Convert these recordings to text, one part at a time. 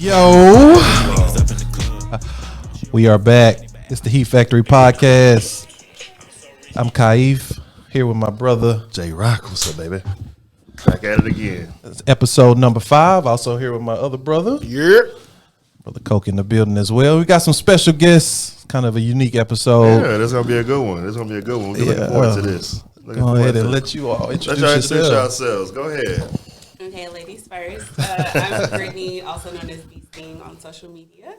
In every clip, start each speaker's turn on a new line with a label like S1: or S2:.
S1: Yo, we are back. It's the Heat Factory podcast. I'm Kiefe here with my brother
S2: J Rock. What's up, baby? Back at it again.
S1: It's episode number 5. Also here with my other brother, brother Coke in the building as well. We got some special guests. Kind of a unique episode.
S2: Yeah, this is gonna be a good one. We're looking forward to this.
S1: Go ahead and let you all introduce
S2: yourselves. Go ahead.
S3: Okay, ladies first. I'm Brittany, also known as Beestiing on social media.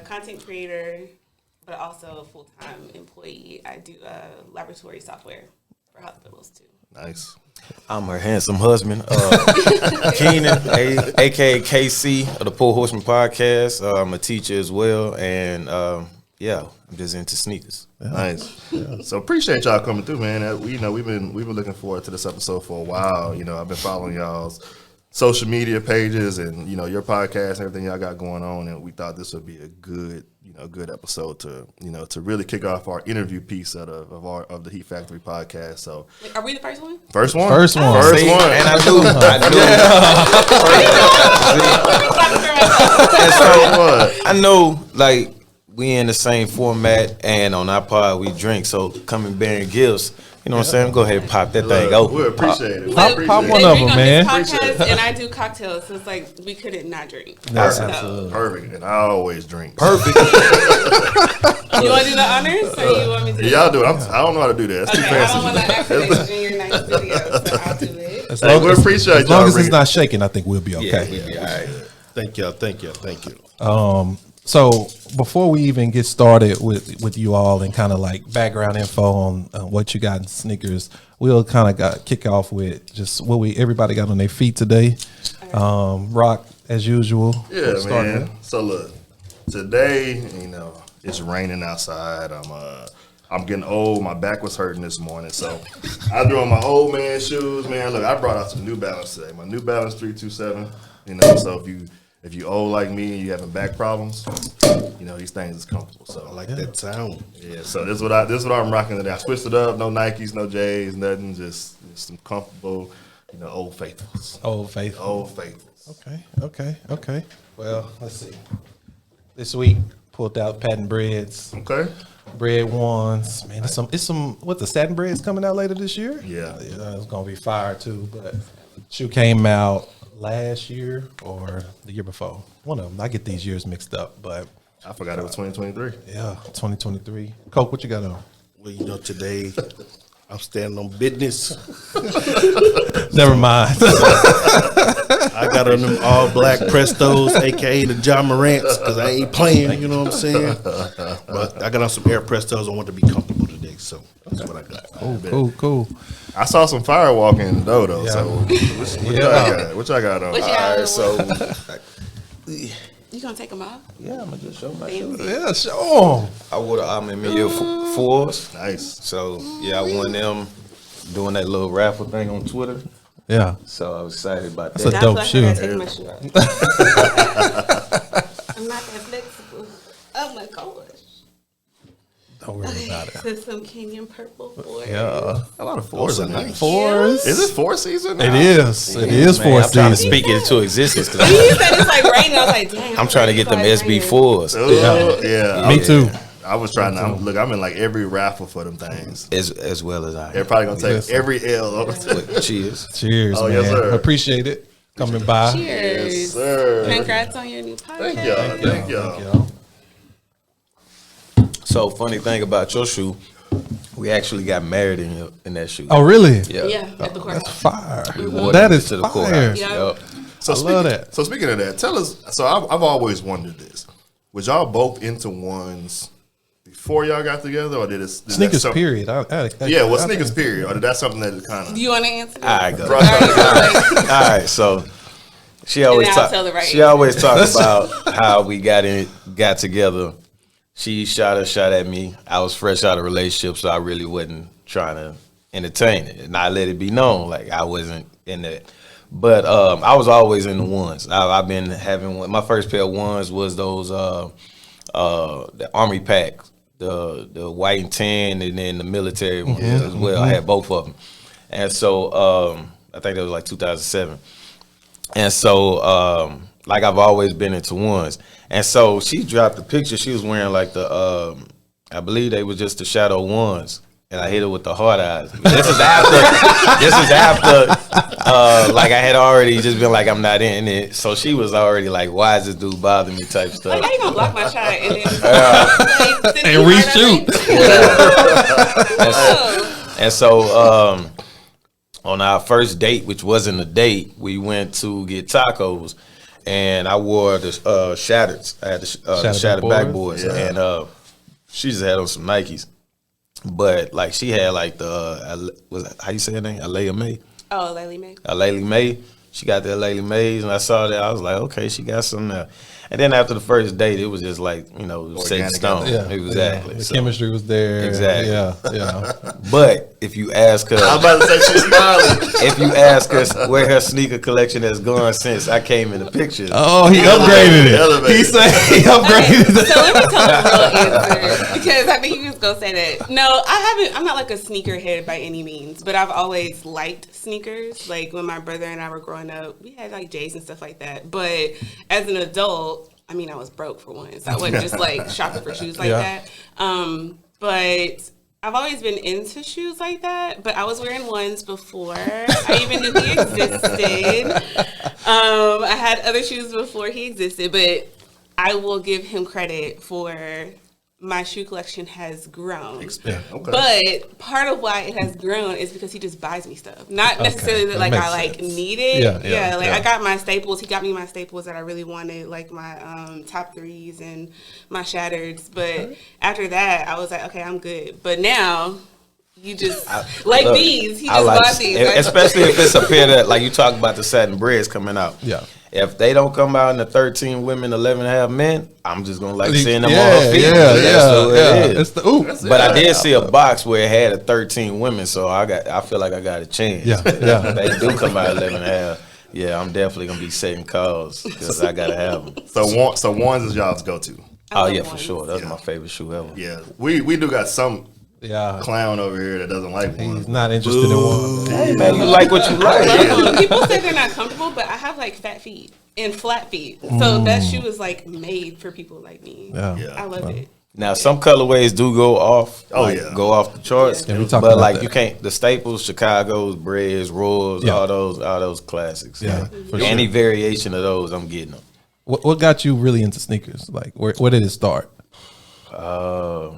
S3: Content creator, but also a full-time employee. I do laboratory software for hospitals too.
S2: Nice.
S4: I'm her handsome husband, Keenan, aka KC of the Poor Horseman podcast. I'm a teacher as well, and I'm just into sneakers.
S2: Yeah. Nice. Yeah. So appreciate y'all coming through, man. We've been looking forward to this episode for a while. I've been following y'all's social media pages and your podcast and everything y'all got going on, and we thought this would be a good episode to really kick off our interview piece of the Heat Factory podcast. So
S3: are we the first one?
S2: First one.
S1: And
S4: I know, like, we in the same format, and on our pod we drink. So coming bearing gifts, you know what I'm saying? Go ahead and pop that thing open.
S2: We appreciate it.
S1: Pop one of them, man.
S3: Podcast, and I do cocktails, so it's like we couldn't not drink.
S1: Absolutely.
S2: Perfect. And I always drink.
S4: Perfect.
S3: You want to do the honors, or you want me to?
S2: Y'all do it. I don't know how to do that. It's too
S3: Okay,
S2: fancy.
S3: I don't want to activate in your nice video, so I'll do it.
S1: As
S2: we appreciate
S1: as long as it's not shaking, I think we'll be okay.
S4: Yeah, all right.
S2: Thank you.
S1: So before we even get started with you all and kind of like background info on what you got in sneakers, we'll kind of kick off with just what everybody got on their feet today. Rock as usual.
S2: Yeah, man. So look, today, it's raining outside. I'm getting old. My back was hurting this morning, so I threw on my old man shoes, man. Look, I brought out some New Balance today. My New Balance 327. So if you old like me and you having back problems, these things is comfortable. So I like that sound. Yeah. So this is what I'm rocking today. I switched it up. No Nikes, no J's, nothing. Just some comfortable, Old Faithfuls.
S1: Old Faithful.
S2: Okay.
S1: Well, let's see. This week pulled out patent breads.
S2: Okay.
S1: Bread ones. Man, it's some what the satin breads coming out later this year?
S2: Yeah.
S1: It's gonna be fire too. But shoe came out last year or the year before. One of them. I get these years mixed up, but
S2: I forgot it was 2023.
S1: Yeah, 2023. Coke, what you got on?
S5: Well, today I'm standing on business.
S1: Never mind.
S5: I got on them all black Prestos, aka the John Morants, because I ain't playing, you know what I'm saying? But I got on some Air Prestos. I want to be comfortable today, so that's what I got.
S1: Cool.
S2: I saw some fire walking though.
S1: Yeah.
S2: So what y'all got on?
S3: What y'all
S2: All right, so
S3: You gonna take them off?
S4: Yeah, I'm gonna just show my shoes.
S1: Yeah, sure.
S4: I wore the Almamia 4s.
S2: nice.
S4: So I won them doing that little raffle thing on Twitter.
S1: Yeah.
S4: So I was excited about
S1: That's a
S4: that.
S1: dope
S3: I
S1: shoe.
S3: gotta take my shoe off. I'm not that flexible. Oh my gosh.
S1: Don't worry about it.
S3: This is some Kenyan purple for
S1: Yeah.
S2: A lot of fours in there.
S1: Fours.
S2: Is it 4 season?
S1: It is. It is
S4: Man,
S1: 4
S4: I'm trying to
S1: season.
S4: speak it into existence.
S3: He said it's like raining. I was like, damn.
S4: I'm trying to get them SB4s
S2: Yeah.
S1: Me too.
S2: I was trying to look. I'm in like every raffle for them things.
S4: as well as I
S2: They're
S4: am.
S2: probably gonna take
S1: Listen.
S2: every L.
S4: Cheers.
S1: Cheers,
S2: Oh,
S1: man.
S2: yes, sir.
S1: Appreciate it. Coming by.
S3: Cheers.
S2: Yes, sir.
S3: Congrats on your new podcast.
S2: Thank y'all.
S4: So funny thing about your shoe, we actually got married in that shoe.
S1: Oh, really?
S3: Yeah, at the courthouse.
S1: Fire.
S4: We wore
S1: That
S4: them
S1: is
S4: to the
S1: fire.
S4: courthouse.
S3: Yeah.
S4: Yep.
S2: So
S1: I love that.
S2: So speaking of that, tell us. So I've always wondered this: was y'all both into ones before y'all got together, or did it?
S1: Sneakers, period.
S2: Sneakers, period, or did that something that kind of?
S3: Do you want to answer?
S4: All right, go.
S2: Right.
S4: All right, so she always
S3: I'll
S4: talk.
S3: tell the right
S4: She always talks about how we got together. She shot a shot at me. I was fresh out of a relationship, so I really wasn't trying to entertain it, and I let it be known like I wasn't in that. But I was always in the ones. I've been having one. My first pair of ones was those the Army packs, the white and tan, and then the military ones as well. I had both of them, and so I think that was like 2007. And so like I've always been into ones. And so she dropped the picture. She was wearing like the I believe they was just the shadow ones. And I hit her with the hard eyes. This is after like I had already just been like, I'm not in it. So she was already like, why is this dude bothering me type stuff.
S3: Like, how you gonna block my shot and then
S1: And reshoot.
S4: And so on our first date, which wasn't a date, we went to get tacos. And I wore the Shattered. I had the Shattered backboards. Yeah. And she just had on some Nikes. But like she had like how you say her name? Alea May.
S3: Oh, Laylee May.
S4: Laylee May. She got the Laylee Mays, and I saw that. I was like, okay, she got some there. And then after the first date, it was just like, set in stone.
S1: Yeah,
S4: exactly.
S1: Yeah. The chemistry was there.
S4: Exactly.
S1: Yeah.
S4: But if you ask her,
S2: I was about to say she's smiling.
S4: if you ask her where her sneaker collection has gone since I came in the picture.
S1: Oh, he upgraded it.
S2: Elevated.
S1: He said he upgraded it.
S3: So let me tell the real answer because I think you was gonna say that. No, I haven't. I'm not like a sneakerhead by any means, but I've always liked sneakers. Like when my brother and I were growing up, we had like J's and stuff like that. But as an adult, I mean, I was broke for one, so I wasn't just like shopping for shoes like that. But I've always been into shoes like that, but I was wearing ones before I even knew he existed. I had other shoes before he existed, but I will give him credit for my shoe collection has grown.
S2: Okay.
S3: But part of why it has grown is because he just buys me stuff. Not necessarily that like I like need it. Yeah. I got my staples. He got me my staples that I really wanted, like my top threes and my Shattereds. But after that, I was like, okay, I'm good. But now you just these. He just bought these.
S4: Especially if it's a pair that, like you talk about the satin breads coming out.
S1: Yeah.
S4: If they don't come out in the 13 women, 11 and a half men, I'm just going to like seeing them on her feet.
S1: It's the
S4: But I did see a box where it had a 13 women, so I feel like I got a chance.
S1: Yeah.
S4: They do come out 11 and a half. Yeah, I'm definitely going to be setting calls because I got to have them.
S2: So ones is y'all's go-to.
S4: Oh, yeah, for sure. That's my favorite shoe ever.
S2: Yeah. We do got some
S1: Yeah.
S2: clown over here that doesn't like one.
S1: He's not interested in one.
S4: Hey, man, you like what you like.
S3: People say they're not comfortable, but I have like fat feet and flat feet. So that shoe is like made for people like me.
S1: Yeah.
S3: I love it.
S4: Now, some colorways do go off.
S2: Oh, yeah.
S4: Go off the charts.
S1: Yeah, we talked
S4: but
S1: about
S4: like
S1: that.
S4: you can't, the staples, Chicago's, Breads, Royals,
S1: Yeah.
S4: all those classics.
S1: Yeah, for
S4: Any variation of those, I'm getting them.
S1: What got you really into sneakers? Like, where did it start?
S4: I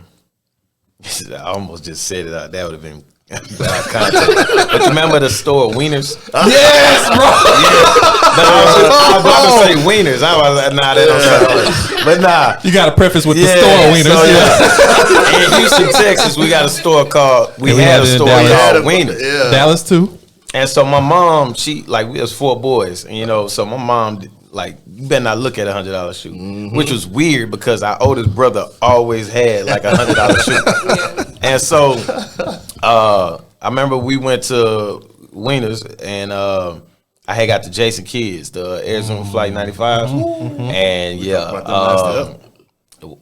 S4: almost just said it out. That would have been bad content. But you remember the store Wieners?
S1: Yes, bro.
S4: I was about to say Wieners. I was like, nah, that don't sound right. But nah.
S1: You got to preface with the store wieners.
S4: In Houston, Texas, we got a store called, we
S1: we
S4: had
S1: had
S4: a
S1: it in
S4: store
S1: Dallas.
S4: called Wieners.
S2: Yeah.
S1: Dallas too.
S4: And so my mom, she, like, we was 4 boys, and, so my mom, like, you better not look at $100 shoe, which was weird because our oldest brother always had, like, $100 shoe. And so I remember we went to Wieners, and I had got the Jason Kids, the Arizona Flight 95, and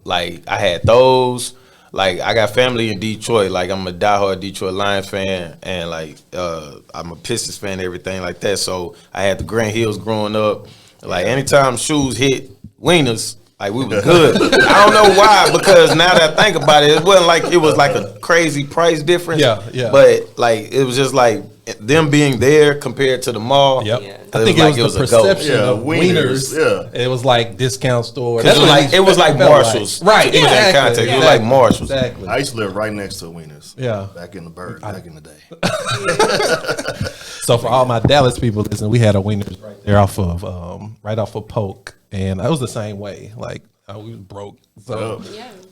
S4: like, I had those. Like, I got family in Detroit. Like, I'm a diehard Detroit Lions fan, and like, I'm a Pistons fan, everything like that. So I had the Grant Hills growing up. Like, anytime shoes hit Wieners, like, we was good. I don't know why, because now that I think about it, it wasn't like it was like a crazy price difference.
S1: Yeah.
S4: But like, it was just like them being there compared to the mall.
S1: Yep.
S3: Yeah.
S1: I think it was the
S4: a go.
S1: perception
S2: Yeah,
S1: of
S2: Wieners,
S1: wieners.
S2: yeah.
S1: It was like discount store.
S4: It was like Marshalls.
S1: Right.
S4: To put that in context, it was like Marshalls.
S1: Exactly.
S2: I used to live right next to Wieners.
S1: Yeah.
S2: Back in the bird, back in the day.
S1: So for all my Dallas people, listen, we had a wieners right there right off of Polk, and I was the same way. Like, we was broke, so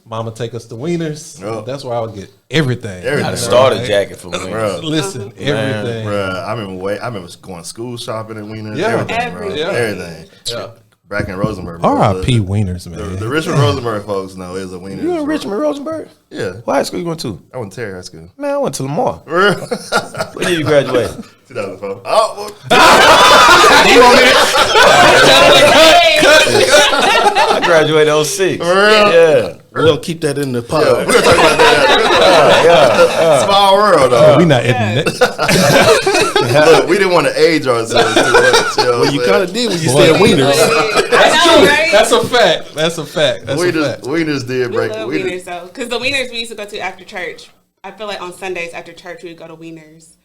S1: Mama take us to Wieners. That's where I would get everything.
S4: I had a starter jacket from Wieners.
S2: Bro.
S1: Listen, everything.
S2: Bruh, I remember going school shopping at Wieners.
S1: Yeah.
S2: Everything, bro.
S3: Everything.
S2: Everything.
S1: Yeah.
S2: Back in Rosenberg. bro.
S1: R.I.P. Wieners, man.
S2: The Richmond Rosenberg folks know it's a Wieners.
S4: You in
S2: bro.
S4: Richmond, Rosenberg?
S2: Yeah.
S4: What high school you went to?
S2: I went to Terry High School.
S4: Man, I went to Lamar. When did you graduate?
S2: 2004. Oh,
S4: I graduated 06.
S2: Real?
S4: Yeah.
S5: We're gonna keep that in the pod.
S2: we're going to talk about that. Small world, though.
S1: We not editing it.
S2: Look, we didn't want to age ourselves too much.
S5: Well, you kind of did when you said Wieners.
S3: know, right?
S1: That's a fact. That's a fact. That's a fact.
S2: Wieners did
S3: We
S2: break.
S3: love Wieners though, because the Wieners we used to go to after church. I feel like on Sundays after church we would go to Wieners,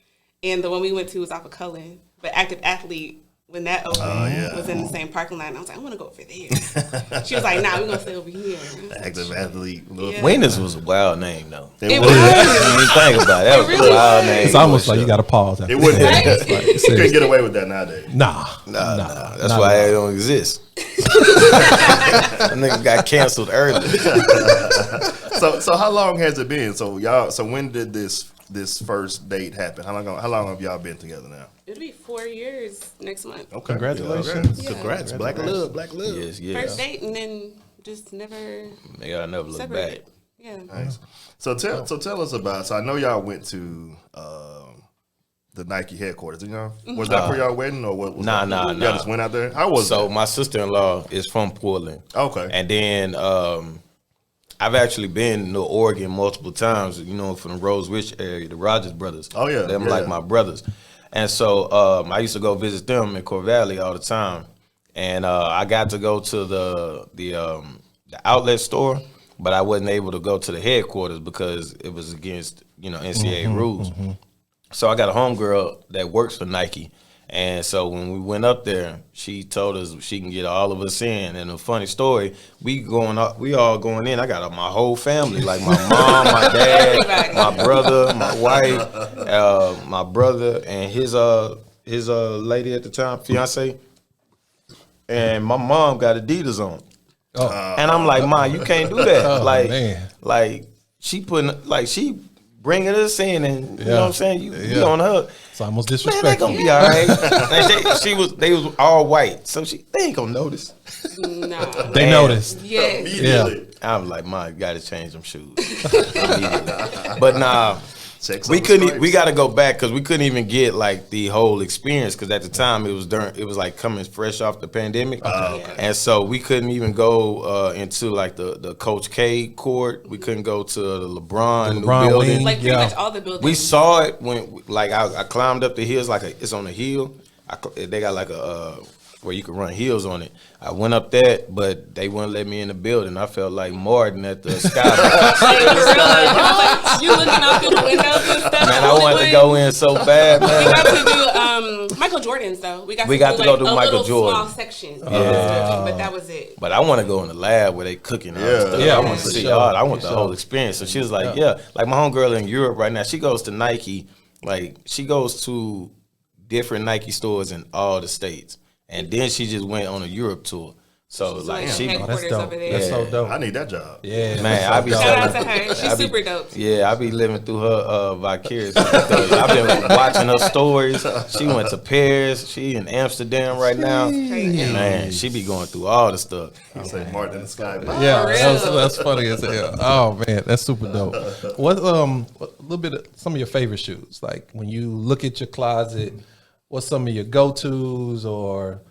S3: and the one we went to was off of Cullen. But Active Athlete, when that opened, was in the same parking lot. And I was like, I want to go over there. She was like, nah, we're going to stay over here.
S2: Active Athlete.
S3: Yeah.
S4: Wieners was a wild name, though.
S3: It was.
S4: When you think about it, that was
S3: really
S4: a wild
S3: was.
S4: name.
S1: It's almost like you got to pause. After
S2: It wouldn't.
S3: Right?
S2: You couldn't get away with that nowadays.
S1: Nah.
S4: That's why it don't exist. That nigga got canceled early.
S2: So how long has it been? So when did this first date happen? How long have y'all been together now?
S3: It'll be 4 years next month.
S2: Okay.
S1: Congratulations.
S3: Yeah.
S5: Congrats, black love.
S4: Yes, yes.
S3: First date and then just never
S4: Nigga, I never look back.
S3: separated. Yeah.
S2: Nice. So tell us about. So I know y'all went to the Nike headquarters. Didn't y'all? Was that for y'all wedding or what? Was
S4: Nah.
S2: Y'all just went out there. How was
S4: So
S2: it?
S4: my sister-in-law is from Portland.
S2: Okay.
S4: And then I've actually been to Oregon multiple times, you know, from the Rose Rich area, the Rogers brothers.
S2: Oh, yeah.
S4: Them
S2: Yeah.
S4: like my brothers. And so I used to go visit them in Corvallis all the time. And I got to go to the outlet store, but I wasn't able to go to the headquarters because it was against, you know, NCAA rules. So I got a homegirl that works for Nike. And so when we went up there, she told us she can get all of us in. And a funny story, we all going in. I got my whole family, like my mom, my dad, my brother, my wife, my brother, and his lady at the time, fiance. And my mom got Adidas on. And I'm like, Ma, you can't do that. Like she bringing us in, and you know what I'm saying? You on her.
S1: It's almost
S4: Man, they
S1: disrespectful.
S4: gonna be all right. They was all white, so they ain't gonna notice.
S3: No.
S1: They noticed.
S3: Yes.
S2: Immediately.
S4: I was like, "Ma, you gotta change them shoes." But nah,
S2: Checks
S4: we
S2: on the
S4: couldn't.
S2: stripes.
S4: We gotta go back because we couldn't even get like the whole experience because at the time it was like coming fresh off the pandemic, and so we couldn't even go into like the Coach K court. We couldn't go to the LeBron new
S1: LeBron
S4: building.
S1: wing.
S3: Like pretty
S1: Yeah.
S3: much all the buildings.
S4: We saw it when, like, I climbed up the hills, like it's on a hill. They got like a where you can run hills on it. I went up that, but they wouldn't let me in the building. I felt like Martin at the sky.
S3: You looking out through the windows and stuff.
S4: Man, I wanted to go in so bad,
S3: We
S4: man.
S3: got to do Michael Jordan's though. We got to
S4: go do
S3: a
S4: Michael
S3: little
S4: Jordan.
S3: small section. But that was it.
S4: But I want to go in the lab where they cooking and
S2: Yeah.
S4: stuff.
S1: Yeah,
S4: I want to
S1: for
S4: see
S1: sure.
S4: all. I want
S1: For
S4: the
S1: sure.
S4: whole experience. So she was like, yeah. Like my homegirl in Europe right now, she goes to Nike. Like she goes to different Nike stores in all the states. And then she just went on a Europe tour. So like she,
S3: headquarters
S1: That's dope.
S3: over there.
S1: That's so dope.
S2: I need that job.
S1: Yeah,
S4: man, I be
S3: Shout out to
S4: telling,
S3: her. She's
S4: I be-
S3: super dope.
S4: yeah, I be living through her vicariously because I've been watching her stories. She went to Paris. She in Amsterdam right now.
S3: Crazy.
S4: Man, she be going through all the stuff.
S2: I say Martin in the sky.
S1: Yeah,
S3: For real.
S1: that's funny as hell. Oh man, that's super dope. What a little bit of some of your favorite shoes? Like when you look at your closet, what's some of your go tos or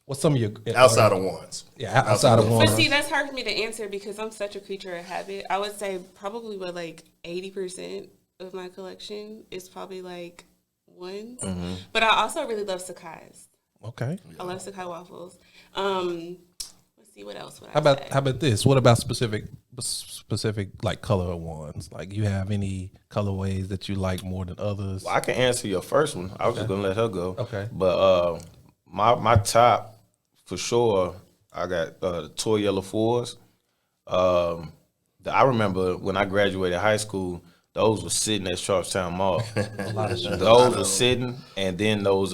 S1: what's some of your
S2: Outside of ones.
S1: Yeah, outside of one.
S3: But see, that's hard for me to answer because I'm such a creature of habit. I would say probably what like 80% of my collection is probably like ones. But I also really love Sakai's.
S1: Okay.
S3: I love Sakai waffles. Let's see what else would I
S1: How
S3: say.
S1: about this? What about specific like color ones? Like you have any colorways that you like more than others?
S4: Well, I can answer your first one. I was just gonna let her go.
S1: Okay.
S4: But my top for sure, I got the Toy Yellow 4s. I remember when I graduated high school, those were sitting at Sharpstown Mall.
S1: A lot of shoes.
S4: Those were sitting, and then those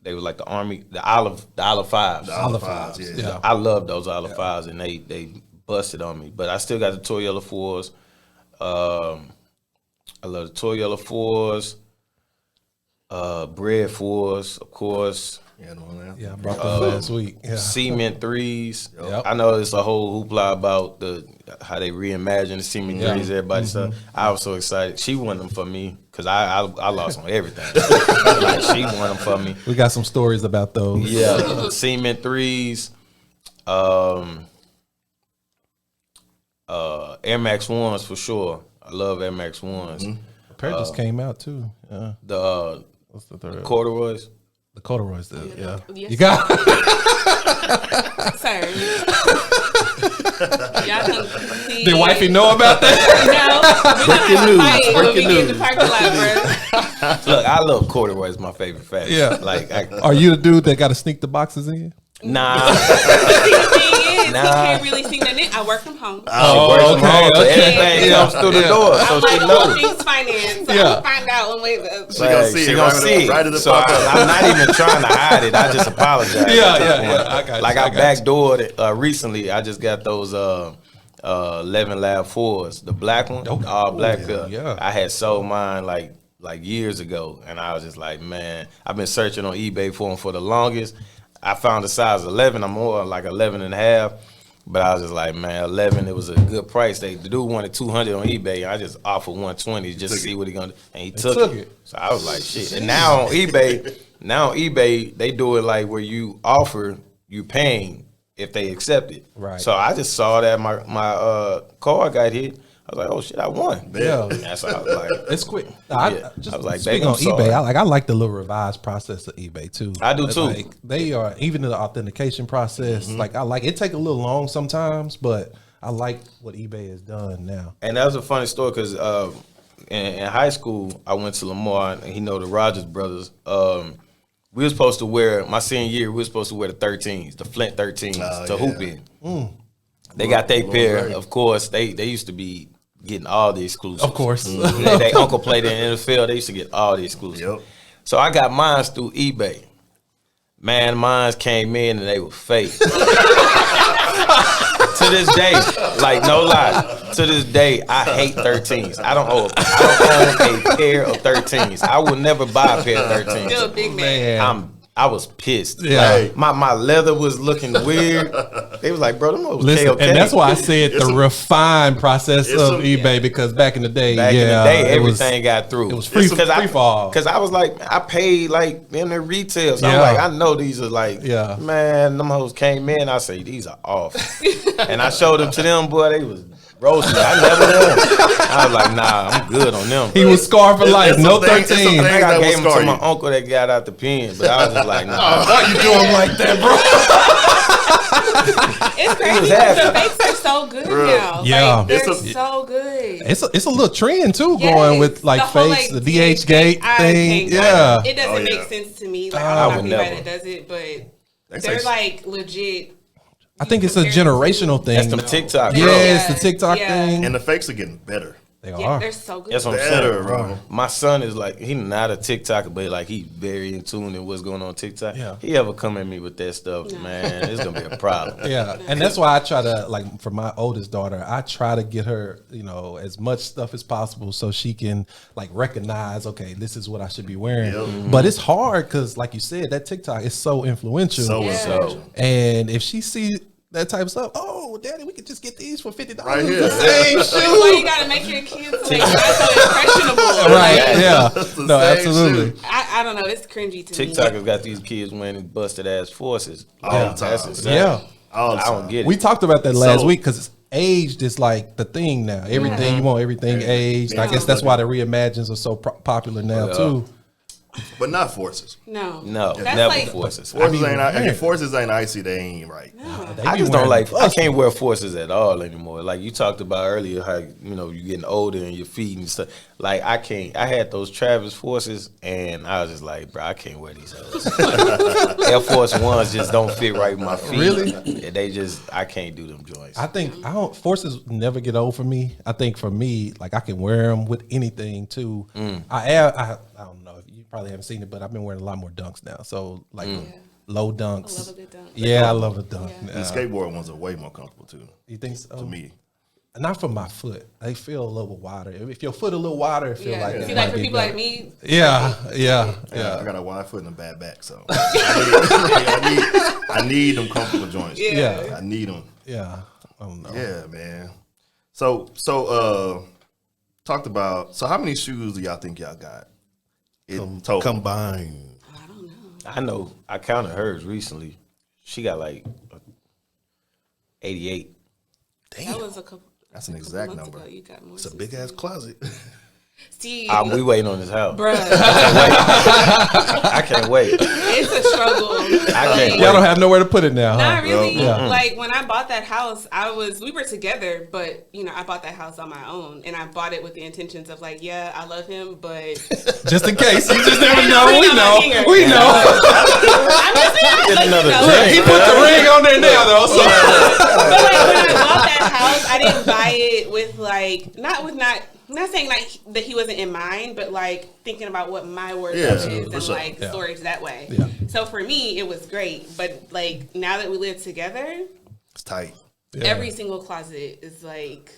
S4: they were like the Army, the Olive 5s.
S2: The Olive Fives, yeah.
S1: Yeah.
S4: I love those Olive 5s, and they busted on me. But I still got the Toy Yellow 4s. I love the Toy Yellow 4s. Bread 4s, of course.
S2: Yeah, the one there.
S1: Yeah, I brought them last week. Yeah.
S4: Cement 3s.
S1: Yep.
S4: I know it's a whole hoopla about how they reimagine the cement 3s, everybody stuff. I was so excited. She won them for me because I lost on everything. Like she won them for me.
S1: We got some stories about those.
S4: Yeah, cement 3s. Air Max 1s for sure. I love Air Max 1s.
S1: A pair just came out too. Yeah.
S4: The
S1: What's the third?
S4: corduroys.
S1: The corduroys, yeah.
S3: Yes,
S1: You got
S3: sir. Y'all done see.
S1: Did wifey know about that?
S3: No. Breaking news. In the parking lot, bro.
S4: Look, I love corduroy. It's my favorite fashion.
S1: Yeah.
S4: Like,
S1: Are you the dude that got to sneak the boxes in?
S4: nah.
S3: The thing is,
S4: Nah.
S3: he can't really see nothing. I work from home.
S1: Oh, okay.
S4: Everything comes through the door, so
S3: I'm
S4: she
S3: like, all
S4: knows.
S3: things finance. So
S1: Yeah.
S3: I'll find out one way or the other.
S2: She gonna see
S4: She
S2: it
S4: gonna
S2: right
S4: see
S2: right at
S4: it.
S2: the
S4: So
S2: pop up.
S4: I'm not even trying to hide it. I just apologize.
S1: Yeah. I got you.
S4: Like
S1: I
S4: I
S1: got you.
S4: backdoored it recently. I just got those 11 Lab 4s, the black one, all black.
S1: yeah.
S4: I had sold mine like years ago, and I was just like, man, I've been searching on eBay for them for the longest. I found a size 11. I'm more like 11 and a half. But I was just like, man, 11, it was a good price. The dude wanted 200 on eBay. I just offered 120 just to see what he gonna do. And he took it. So I was like, shit. And now on eBay, they do it like where you offer, you paying if they accept it.
S1: Right.
S4: So I just saw that my card got hit. I was like, oh shit, I won.
S1: Yeah.
S4: That's how I was like,
S1: It's quick.
S4: Yeah.
S1: Just
S4: I was like,
S1: speaking
S4: babe, I'm
S1: on eBay,
S4: sorry.
S1: I like the little revised process of eBay too.
S4: I do
S1: It's
S4: too.
S1: Like, they are even the authentication process. Like I like it. Take a little long sometimes, but I like what eBay has done now.
S4: And that was a funny story because in high school, I went to Lamar, and the Rogers brothers. We were supposed to wear, my senior year, we were supposed to wear the 13s, the Flint 13s to hoop in. They got their pair.
S2: right.
S4: Of course, they used to be getting all the exclusives.
S1: Of course.
S4: They uncle played in the NFL. They used to get all the exclusives.
S2: Yep.
S4: So I got mine through eBay. Man, mine came in and they were fake. To this day, like no lie, to this day, I hate 13s. I don't own a pair of 13s. I would never buy a pair of 13s.
S3: Still a big man.
S4: I was pissed.
S1: Yeah.
S4: Like, my leather was looking weird. They was like, bro, them was
S1: Listen,
S4: KOK.
S1: and that's why I said the refined process
S2: it's
S1: of
S2: some-
S1: eBay because back in the day,
S4: Back in the day,
S1: it was-
S4: everything got through.
S1: it was free fall.
S4: Because I was like, I paid like in their retail. So
S1: Yeah.
S4: I'm like, I know these are like,
S1: Yeah.
S4: man, them hoes came in. I say, these are off. And I showed them to them, boy, they was roasted. I never knew. I was like, nah, I'm good on them.
S1: He was scarred for life.
S2: it's
S1: No
S2: some things- it's some
S1: 13.
S4: I think I
S2: that
S4: gave
S2: will
S4: them
S2: scar
S4: to my
S2: you.
S4: uncle that got out the pen, but I was just like, nah.
S1: Why you do him like that, bro?
S3: It's crazy
S4: was
S3: because
S4: happy.
S3: the fakes are so good now.
S1: Yeah.
S3: Like, they're
S2: It's
S3: so good.
S1: It's a little trend too,
S3: Yes.
S1: going with like
S3: The whole,
S1: fakes,
S3: like,
S1: the DH gate
S3: I
S1: thing.
S3: can't-
S1: Yeah,
S3: It doesn't
S2: Oh,
S3: make
S2: yeah.
S3: sense to me. Like,
S4: I
S3: I'm
S4: would
S3: not
S4: never.
S3: anybody that does it, but
S2: say-
S3: they're like legit.
S1: I think it's a generational thing.
S4: That's them TikTok.
S1: Yeah,
S4: bro.
S1: it's the TikTok
S3: Yeah.
S1: thing.
S2: And the fakes are getting better.
S1: They
S3: Yeah,
S1: are.
S3: they're so good.
S4: That's what I'm
S2: Better,
S4: saying,
S2: bro.
S4: My son is like, he not a TikToker, but like he very in tune in what's going on TikTok.
S1: Yeah.
S4: He ever come at me with that stuff, man, it's gonna be a problem.
S1: Yeah, and that's why I try to, like, for my oldest daughter, I try to get her, as much stuff as possible so she can like recognize, okay, this is what I should be wearing.
S2: Yep.
S1: But it's hard because, like you said, that TikTok is so influential.
S2: So and so.
S1: And if she see that type of stuff, oh, daddy, we could just get these for $50.
S2: Right here.
S1: The same
S3: That's why you
S1: shoe.
S3: gotta make your kids so they not so impressionable.
S1: Right?
S3: Like,
S1: Yeah.
S2: the
S1: No,
S2: same
S1: absolutely.
S2: shoe.
S3: I don't know. It's cringy to me.
S4: TikTokers got these kids wearing busted ass forces.
S2: All the
S4: That's
S2: time.
S4: insane.
S1: Yeah.
S2: All the
S4: I don't
S2: time.
S4: get it.
S1: We talked about that last
S2: So-
S1: week because aged is like the thing now. Everything you want, everything aged. I guess that's why the reimagines are so popular now
S4: Yeah.
S1: too.
S2: But not forces.
S3: No.
S4: No,
S3: That's
S4: never
S3: like,
S4: forces.
S2: Forces ain't.
S1: wearing
S2: If forces ain't icy, they ain't right.
S1: They
S4: I
S1: be
S4: just don't
S1: wearing
S4: like. I can't wear forces at all anymore. Like you talked about earlier, how you're getting older and your feet and stuff. Like I can't. I had those Travis forces, and I was just like, bro, I can't wear these. Air Force Ones just don't fit right with my feet.
S1: Really?
S4: Yeah, they just. I can't do them joints.
S1: I think forces never get old for me. I think for me, like I can wear them with anything too. I don't know if you probably haven't seen it, but I've been wearing a lot more dunks now. So like low dunks.
S3: I love a good dunk.
S1: Yeah, I love a dunk.
S3: Yeah.
S2: The skateboard ones are way more comfortable too.
S1: You think so?
S2: To me,
S1: Not for my foot. They feel a little wider. If your foot a little wider, it feel
S3: Yeah.
S1: like it
S3: See,
S1: might
S3: like for
S1: be
S3: people
S1: better.
S3: like me,
S1: Yeah.
S2: I got a wide foot and a bad back, so I need them comfortable joints.
S1: Yeah.
S2: I need them.
S1: Yeah. I don't know.
S2: Yeah, man. So talked about. So how many shoes do y'all think y'all got? Total.
S5: Combined.
S3: I don't know.
S4: I know. I counted hers recently. She got like 88.
S3: That was a couple.
S2: That's an
S3: a couple
S2: exact
S3: months
S2: number.
S3: ago. You got more.
S5: It's a big ass closet.
S3: See,
S4: We waiting on this house.
S3: bruh,
S4: I can't wait.
S3: it's a struggle.
S4: I can't
S1: Y'all don't have nowhere to put it now.
S3: Not
S1: Huh?
S3: really.
S1: Yeah.
S3: Like when I bought that house, we were together, but I bought that house on my own, and I bought it with the intentions of like, yeah, I love him, but
S1: Just in case, you just never know.
S3: Ring
S1: We
S3: on my
S1: know.
S3: finger.
S1: We know.
S3: I'm just saying,
S4: Get
S3: like,
S4: another
S3: you know,
S4: drink.
S1: He put the ring on there now, though. So.
S3: but like when I bought that house, I didn't buy it with like I'm not saying like that he wasn't in mind, but like thinking about what my wardrobe is and
S2: sure.
S3: like storage that way.
S1: Yeah.
S3: So for me, it was great. But like now that we live together,
S2: It's tight.
S1: Yeah.
S3: every single closet is like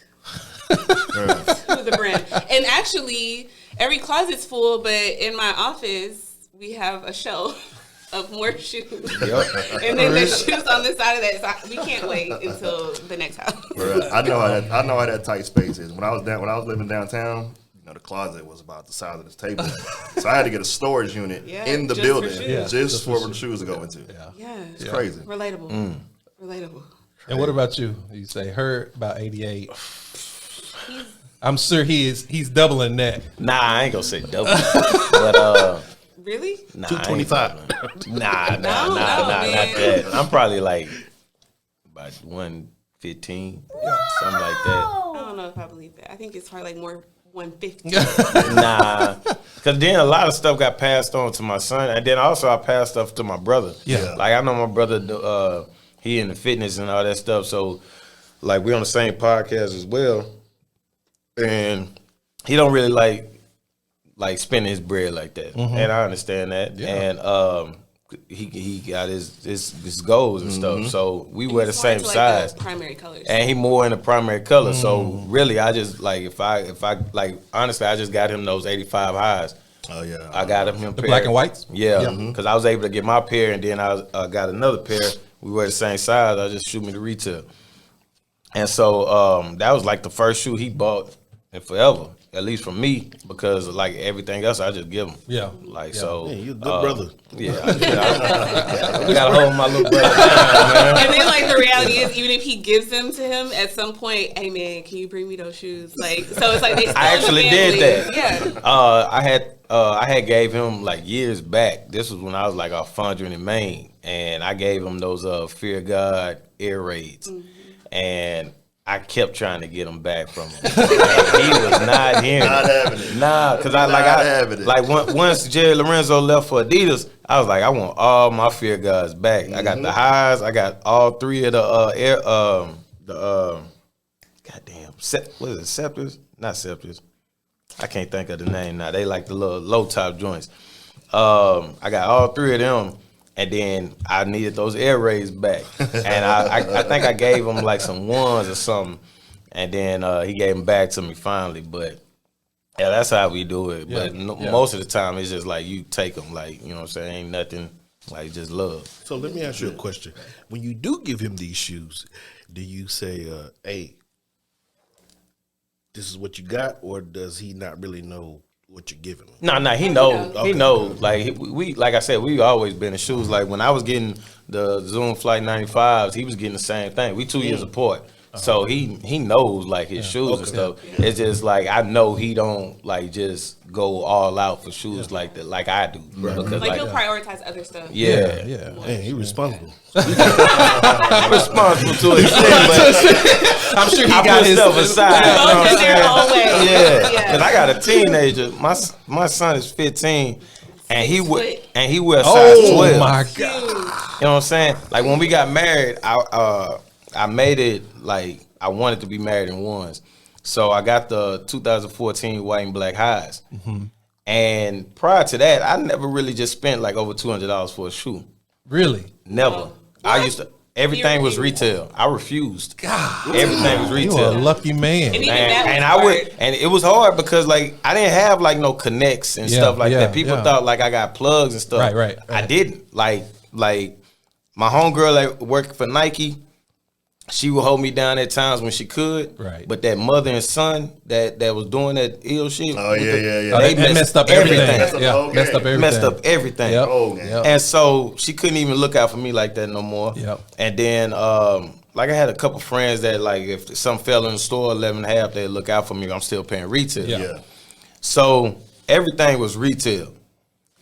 S3: to the brim. And actually, every closet's full, but in my office, we have a shelf of more shoes. And then there's shoes on the side of that. So we can't wait until the next house.
S2: Bruh, I know how that tight space is. When I was living downtown, the closet was about the size of this table. So I had to get a storage unit in the
S3: just for
S2: building
S3: shoes.
S1: Yeah,
S2: just for the shoes to go into.
S3: Yeah.
S2: It's crazy.
S3: Relatable. Relatable.
S1: And what about you? You say her about 88. I'm sure he's doubling that.
S4: Nah, I ain't gonna say double. But
S3: Really?
S4: nah,
S5: 225.
S4: Nah,
S3: No,
S4: not
S3: man.
S4: that. I'm probably like about 115, something like that.
S3: I don't know if I believe that. I think it's probably like more 150.
S4: Nah, because then a lot of stuff got passed on to my son, and then also I passed stuff to my brother.
S1: Yeah.
S4: Like I know my brother, he in the fitness and all that stuff. So like we on the same podcast as well, and he don't really like spending his bread like that, and I understand that.
S1: Yeah.
S4: And he got his goals and stuff. So we wear the same
S3: It's more
S4: size.
S3: into, like, the primary colors.
S4: And he more in the primary color. So really, I just like if I like honestly, I just got him those 85 highs.
S2: Oh yeah.
S4: I got him
S1: The
S4: pair.
S1: black and whites?
S4: Yeah, because I was able to get my pair, and then I got another pair. We wear the same size. I just shoot me the retail. And so that was like the first shoe he bought in forever, at least for me, because like everything else I just give him.
S1: Yeah.
S4: Like
S1: Yeah.
S4: so.
S5: Man, you a good brother.
S4: Yeah, we gotta hold my little brother down, man.
S3: And then, like, the reality is, even if he gives them to him, at some point, hey, man, can you bring me those shoes? Like, so it's like they still
S4: I
S3: in the
S4: actually
S3: family.
S4: did that.
S3: Yeah.
S4: I had gave him like years back. This was when I was like off Fondren in Maine, and I gave him those Fear God air raids, and I kept trying to get him back from him. And he was not hearing
S2: Not
S4: it.
S2: having it.
S4: Nah, because
S2: having it.
S4: once Jerry Lorenzo left for Adidas, I was like, I want all my Fear Gods back. I got the highs. I got all three of the goddamn what is it? Scepters? Not Scepters. I can't think of the name now. They like the little low top joints. I got all three of them, and then I needed those air raids back. And I think I gave him like some ones or something, and then he gave them back to me finally. But yeah, that's how we do it.
S1: Yeah,
S4: But
S1: yeah.
S4: most of the time, it's just like you take them, like, you know what I'm saying? Ain't nothing like just love.
S5: So let me ask you a question. When you do give him these shoes, do you say, hey, this is what you got, or does he not really know what you're giving him?
S4: No, he knows. He knows. Like we, like I said, we always been in shoes. Like when I was getting the Zoom Flight 95s, he was getting the same thing. We 2 years apart, so he knows like his shoes and stuff. It's just like I know he don't like just go all out for shoes like that, like I do. Because
S3: Like, he'll prioritize other stuff.
S4: yeah,
S5: Man, he responsible.
S4: responsible to his thing, but
S1: I'm sure he
S4: I
S1: got
S4: put
S1: his
S4: stuff aside. You know
S3: Both
S4: what
S3: in
S4: I'm
S3: their
S4: saying?
S3: own way.
S4: Yeah,
S3: Yeah.
S4: because I got a teenager. My son is 15, and he
S3: foot.
S4: wears size
S1: Oh
S4: 12.
S1: my God.
S3: Huge.
S4: You know what I'm saying? Like when we got married, I made it like I wanted to be married in ones. So I got the 2014 white and black highs. And prior to that, I never really just spent like over $200 for a shoe.
S1: Really?
S4: Never. I used to. Everything was retail. I refused. God, everything was
S1: You
S4: retail.
S1: a lucky man.
S3: And even that
S4: And
S3: was
S4: I would,
S3: hard.
S4: and it was hard because like I didn't have like no connects and
S1: Yeah,
S4: stuff like
S1: yeah,
S4: that. People
S1: yeah.
S4: thought like I got plugs and stuff.
S1: Right.
S4: I didn't. Like my homegirl that worked for Nike, she would hold me down at times when she could.
S1: Right.
S4: But that mother and son that was doing that ill shit.
S2: Oh, yeah.
S1: They messed up everything.
S2: Messed up the whole
S1: Messed up
S2: game.
S1: everything.
S4: Messed up everything.
S1: Yep.
S2: Oh, man.
S1: Yep.
S4: And so she couldn't even look out for me like that no more.
S1: Yep.
S4: And then like I had a couple friends that like if something fell in the store 11.5, they'd look out for me. I'm still paying retail.
S1: Yeah.
S2: Yeah.
S4: So everything was retail.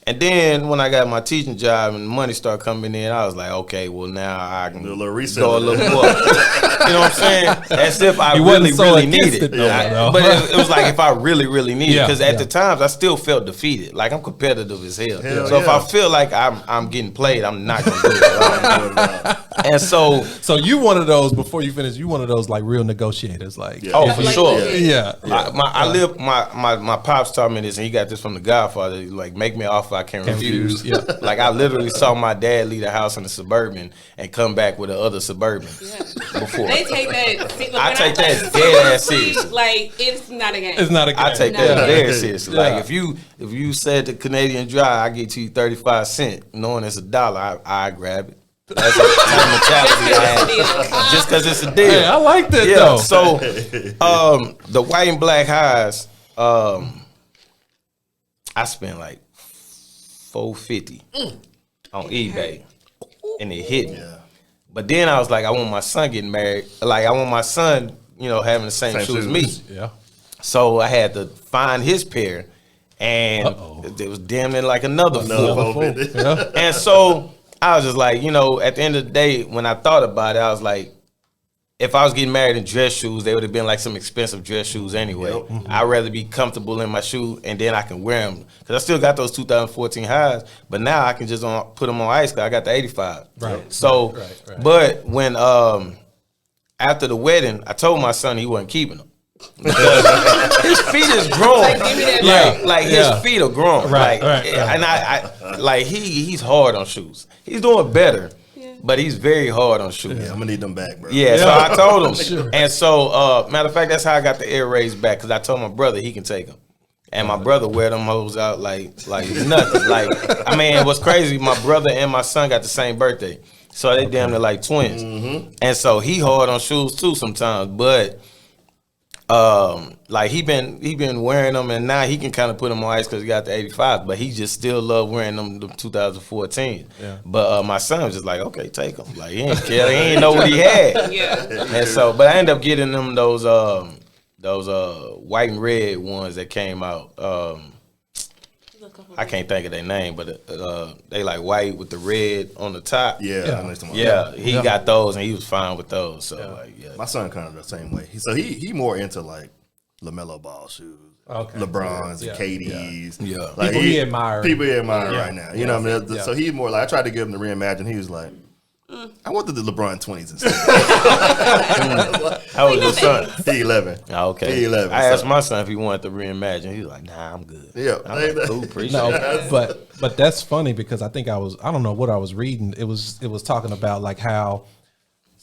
S4: And then when I got my teaching job and money started coming in, I was like, okay, well now I can
S2: Do a little research.
S4: go a little more. You know what I'm saying? As if I
S1: You
S4: really,
S1: wasn't so
S4: really
S1: against
S4: needed
S1: it, though,
S4: But it was like if I really, really needed it.
S1: Yeah,
S4: Because at
S1: yeah.
S4: the times I still felt defeated. Like I'm competitive as hell.
S2: Hell
S4: So if
S2: yeah.
S4: I feel like I'm getting played, I'm not gonna do it. And so
S1: you one of those, before you finish, you one of those like real negotiators. Like,
S2: Yeah.
S4: oh, for
S3: Like,
S4: sure.
S1: yeah.
S4: My pops taught me this, and he got this from the Godfather. He's like, make me an offer I can't refuse.
S1: Yeah.
S4: Like I literally saw my dad leave the house in a Suburban and come back with the other Suburban before.
S3: They take that.
S4: I take that dead ass seriously.
S3: Like it's not a game.
S1: It's not a game.
S4: I take that
S3: Yeah.
S4: very seriously.
S1: Yeah.
S4: Like if you said the Canadian Dry, I get you 35 cents, knowing it's $1, I grab it. That's the type of mentality I have. Just because it's a deal.
S1: Hey, I like that
S4: Yeah.
S1: though.
S4: So the white and black highs, I spent like $450 on eBay, and it hit me.
S2: Yeah.
S4: But then I was like, I want my son getting married. Like I want my son, having the same shoes as me.
S1: Yeah.
S4: So I had to find his pair, and it was damn near like another
S2: Another
S4: four.
S2: $450.
S1: Yeah.
S4: And so I was just like, at the end of the day, when I thought about it, I was like, if I was getting married in dress shoes, they would have been like some expensive dress shoes anyway.
S2: Yep. Mm-hmm.
S4: I'd rather be comfortable in my shoe, and then I can wear them. Because I still got those 2014 highs, but now I can just put them on ice because I got the 85.
S1: Right.
S4: So,
S1: Right.
S4: but when, after the wedding, I told my son he wasn't keeping them. Because his feet is grown.
S3: Like, give me that
S4: Like
S1: Yeah.
S4: his feet are grown.
S1: Right,
S4: Like,
S1: right.
S4: And I like he's hard on shoes. He's doing better, but he's very hard on shoes.
S2: Yeah, I'm gonna need them back, bro.
S4: Yeah, so I told him.
S1: Sure.
S4: And so, matter of fact, that's how I got the air rays back, because I told my brother he can take them. And my brother wear them hoes out like nothing. Like, I mean, what's crazy, my brother and my son got the same birthday. So they damn near like twins.
S2: Mm-hmm.
S4: And so he hard on shoes too sometimes, but like he been wearing them, and now he can kind of put them on ice because he got the 85, but he just still love wearing them the 2014.
S1: Yeah.
S4: But my son was just like, okay, take them. Like he ain't care, he ain't know what he had.
S3: Yeah.
S4: And so, but I ended up getting them those white and red ones that came out. I can't think of their name, but they like white with the red on the top.
S2: Yeah,
S1: Yeah.
S2: I know what you're talking
S4: Yeah,
S2: about.
S4: he got those, and he was fine with those. So
S2: My son kind of the same way. So he more into like LaMelo Ball shoes,
S1: Okay.
S2: LeBrons,
S1: Yeah.
S2: and KDs.
S4: Yeah.
S2: Like
S1: People he admire.
S2: People he admire
S1: Yeah.
S2: right now. You know what I mean?
S1: Yeah.
S2: So he more like, I tried to get him to reimagine. He was like, I wanted the LeBron 20s instead.
S4: how old is your son?
S2: He 11.
S4: Oh, okay.
S2: He 11.
S4: I asked
S2: so-
S4: my son if he wanted to reimagine. He was like, "Nah, I'm good."
S2: Yeah.
S4: I'm like, cool, appreciate
S1: No,
S4: it.
S1: but that's funny because I think I don't know what I was reading. It was talking about like how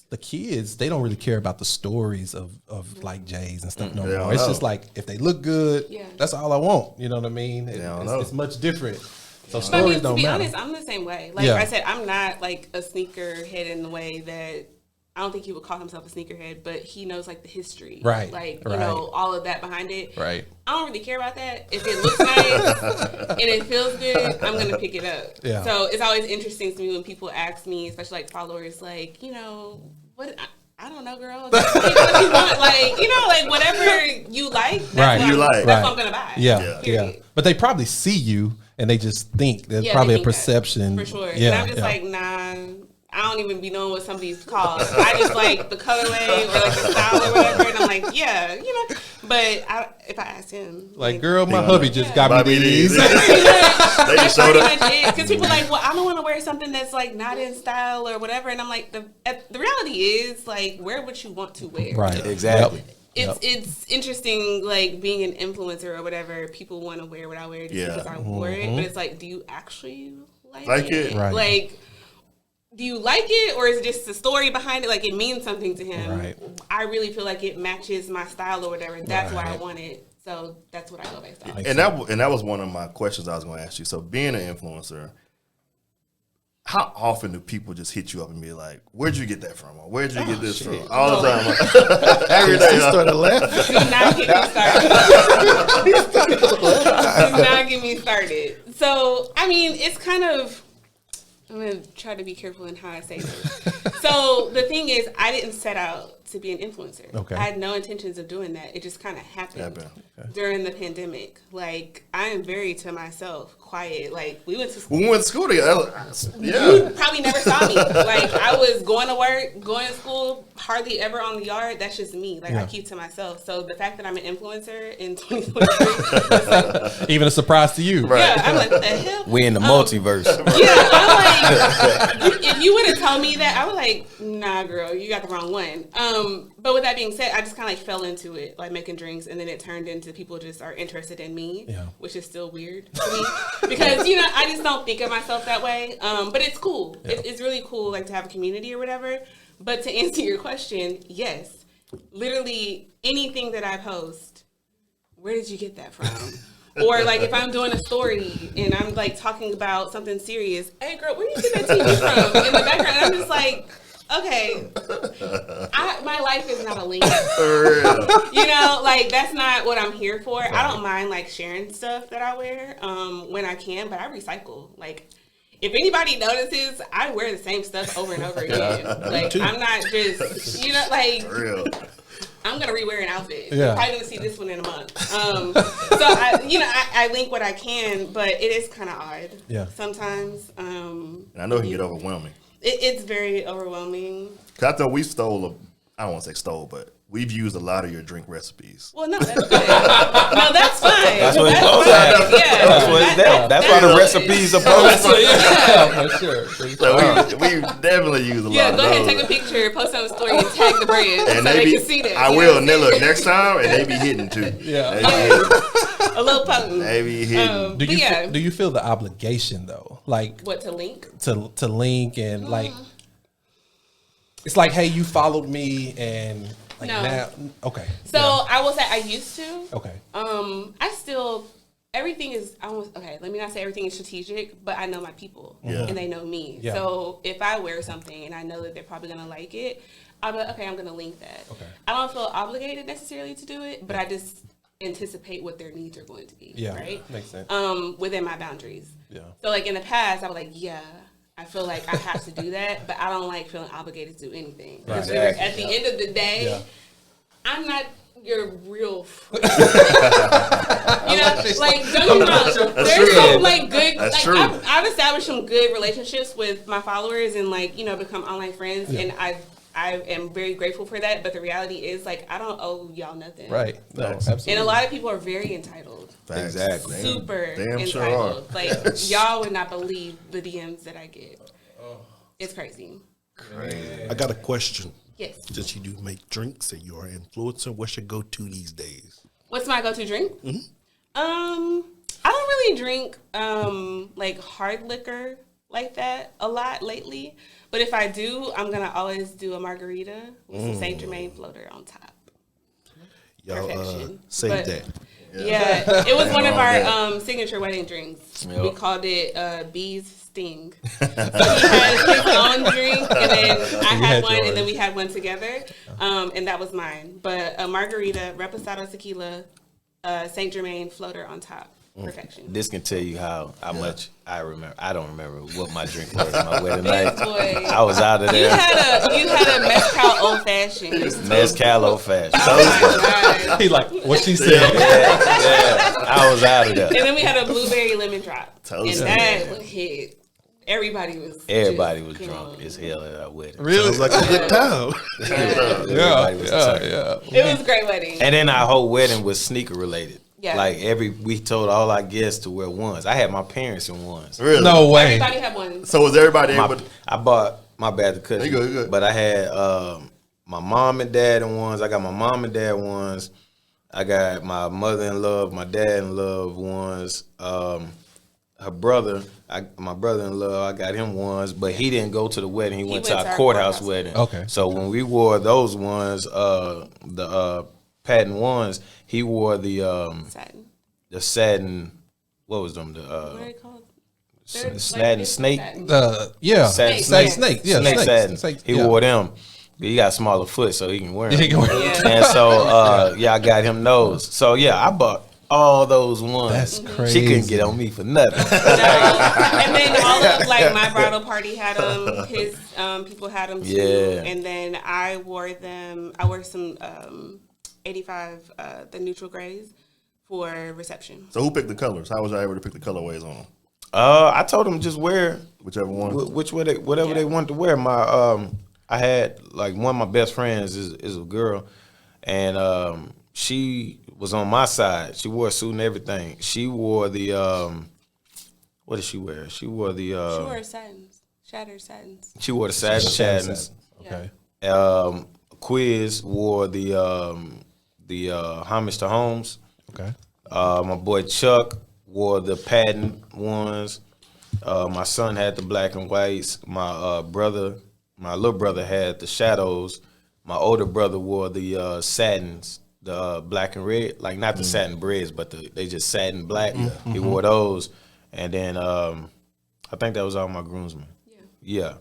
S1: the kids, they don't really care about the stories of like J's and stuff no
S2: They don't
S1: more. It's
S2: know.
S1: just like if they look good,
S3: Yeah.
S1: that's all I want. You know what I mean?
S2: don't know.
S1: It's much different. So
S3: But I
S1: stories
S3: mean, to
S1: don't
S3: be
S1: matter.
S3: honest, I'm the same way. Like
S1: Yeah.
S3: I said, I'm not like a sneakerhead in the way that I don't think he would call himself a sneakerhead, but he knows like the history,
S1: Right,
S3: Like
S1: right.
S3: all of that behind it.
S1: Right.
S3: I don't really care about that. If it looks nice and it feels good, I'm gonna pick it up.
S1: Yeah.
S3: So it's always interesting to me when people ask me, especially like followers, like what. I don't know, girl. Just pick what you want, like whatever you like. That's
S1: Right.
S3: what
S2: You
S3: I'm,
S2: like.
S3: That's
S1: Right.
S3: what I'm gonna buy.
S1: Yeah,
S2: Yeah.
S3: Period.
S1: But they probably see you and they just think there's
S3: Yeah,
S1: probably
S3: they
S1: a
S3: think that,
S1: perception.
S3: for sure.
S1: Yeah,
S3: And I'm just
S1: yeah.
S3: like, nah, I don't even be knowing what some of these called. I just like the colorway or like the style or whatever, and I'm like, yeah, But if I asked him,
S1: Like, girl, my hubby just got
S2: Buy
S1: me
S2: me
S1: these.
S2: these.
S3: that's
S2: just showed
S3: pretty
S2: up.
S3: much it. Because people are like, well, I don't want to wear something that's like not in style or whatever, and I'm like, the reality is like, wear what you want to wear.
S1: Right.
S4: Exactly.
S1: Yep.
S3: It's interesting, like being an influencer or whatever. People want to wear what I wear just
S2: Yeah.
S3: because I wore it, but it's like, do you actually
S2: Like it?
S1: Right.
S3: Like, do you like it, or is it just the story behind it? Like, it means something to him.
S1: Right.
S3: I really feel like it matches my style or whatever. That's why I
S1: Right.
S3: want it. So that's what I go based on.
S2: And that was one of my questions I was going to ask you. So being an influencer, how often do people just hit you up and be like, "Where'd you get that from? Or where'd you get this from?" All the time, like, every day.
S5: He started laughing.
S3: Do not get me started. Do not get me started. So, I mean, it's kind of, I'm going to try to be careful in how I say this. So, the thing is, I didn't set out to be an influencer.
S1: Okay.
S3: I had no intentions of doing that. It just kind of happened during the pandemic. Like, I am very to myself, quiet. Like, we went to school.
S2: We went to school together.
S3: You probably never saw me. Like, I was going to work, going to school, hardly ever on the yard. That's just me. Like, I keep to myself. So the fact that I'm an influencer in 2023,
S1: Even a surprise to you.
S2: Right.
S3: yeah, I'm like, what the hell?
S4: We in the multiverse.
S3: Yeah, I'm like, if you would have told me that, I was like, nah, girl, you got the wrong one. But with that being said, I just kind of like fell into it, like making drinks, and then it turned into people just are interested in me, which is still weird to me because I just don't think of myself that way. But it's cool. It's really cool, like to have a community or whatever. But to answer your question, yes, literally anything that I post, where did you get that from? Or like if I'm doing a story and I'm like talking about something serious, hey girl, where did you get that TV from? In the background, and I'm just like, okay, my life is not a link. Like that's not what I'm here for. Right. I don't mind like sharing stuff that I wear when I can, but I recycle. Like if anybody notices, I wear the same stuff over and over again. Like I'm not just I'm gonna rewear an outfit. You're probably gonna see this one in a month. So I link what I can, but it is kind of odd. Yeah. Sometimes.
S2: And I know it can get overwhelming.
S3: It's very overwhelming.
S2: Cause I thought we stole I don't want to say stole, but we've used a lot of your drink recipes.
S3: Well, no, that's good. No, that's fine.
S4: That's what it's supposed to. Yeah, that's what it's there. That's why the recipes are posted.
S3: Yeah,
S1: for sure.
S2: So we definitely use a lot.
S3: Yeah,
S2: of
S3: go ahead,
S2: those.
S3: take a picture, post on the story, and tag the brand
S2: and
S3: so they can see that.
S2: I will. And then look next time, and they be hitting too.
S3: Yeah, a little potent.
S2: They be hitting.
S1: Do you feel the obligation though? Like
S3: what to link?
S1: To link and like. It's like, hey, you followed me and like now. Okay.
S3: So I will say I used to.
S1: Okay.
S3: I still, everything is almost, okay, let me not say everything is strategic, but I know my people and they know me. Yeah. So if I wear something and I know that they're probably going to like it, I'll be like, okay, I'm going to link that. Okay. I don't feel obligated necessarily to do it, but I just anticipate what their needs are going to be. Yeah. Right?
S1: Makes sense.
S3: Within my boundaries.
S1: Yeah.
S3: So like in the past, I was like, I feel like I have to do that, but I don't like feeling obligated to do anything. Because at the end of the day, I'm not your real friend. Like, don't you know, there's some, like, good,
S2: That's
S3: like,
S2: true.
S3: I've established some good relationships with my followers and, like, become online friends, and I am very grateful for that, but the reality is, like, I don't owe y'all nothing.
S1: Right. No, absolutely.
S3: And a lot of people are very entitled.
S4: Exactly.
S3: Super
S2: Damn
S3: entitled.
S2: sure are.
S3: Like, y'all would not believe the DMs that I get. It's crazy.
S5: I got a question.
S3: Yes.
S5: Since you do make drinks and you're an influencer, what's your go-to these days?
S3: What's my go-to drink? Mm-hmm. I don't really drink like hard liquor like that a lot lately. But if I do, I'm gonna always do a margarita with some Saint Germain floater on top.
S5: Y'all save that.
S3: Yeah, it was one of our signature wedding drinks. Yep. We called it Beestiing. So he had his own drink, and then I had one, and then we had one together, and that was mine. But a margarita, reposado tequila, Saint Germain floater on top. Perfection.
S4: This can tell you how much I remember. I don't remember what my drink was on my wedding night. I was out of there.
S3: You had a mezcal old fashioned.
S4: Mezcal old fashioned.
S3: Oh
S1: he like what she said.
S4: Yeah, I was out of there.
S3: And then we had a blueberry lemon drop, and that would hit. Everybody was
S4: drunk as hell at our wedding.
S5: Really? Sounds like a good time.
S3: Yeah. It was a great wedding.
S4: And then our whole wedding was sneaker related.
S3: Yeah.
S4: Like we told all our guests to wear ones. I had my parents in ones.
S2: Really?
S1: No way.
S3: Everybody had ones.
S2: So was everybody able to?
S4: I bought my bad to cut.
S2: You good.
S4: But I had my mom and dad in ones. I got my mom and dad ones. I got my mother-in-law, my dad-in-law ones. Her brother, my brother-in-law, I got him ones, but he didn't go to the wedding. He went to our courthouse wedding.
S1: Okay.
S4: So when we wore those ones, the patent ones, he wore the satin. What was them?
S3: What are they called?
S4: Satin snake.
S1: Snake.
S4: Snake.
S1: Yeah,
S4: snake satin.
S1: Snake.
S4: He wore them. He got smaller foot, so he can wear them.
S1: He can wear them.
S4: And so, I got him those. So I bought all those ones.
S1: That's
S4: She couldn't
S1: crazy.
S4: get on me for nothing.
S3: No. And then all of like my bridal party had them. His people had them too.
S4: Yeah.
S3: And then I wore them. I wore some 85 the neutral grays for reception.
S2: So who picked the colors? How was I able to pick the colorways on them?
S4: I told them just wear
S2: Whichever one.
S4: whatever they wanted to wear. I had like one of my best friends is a girl, and she was on my side. She wore a suit and everything. She wore the what did she wear? She wore the
S3: She wore satins, shattered satins.
S4: she wore the satin satins.
S1: Okay.
S4: Quiz wore the homage to Holmes.
S1: Okay.
S4: My boy Chuck wore the patent ones. My son had the black and whites. My little brother had the shadows. My older brother wore the satins, the black and red, like not the satin braids, but they just satin black. He wore those, and then I think that was all my groomsmen. Yeah.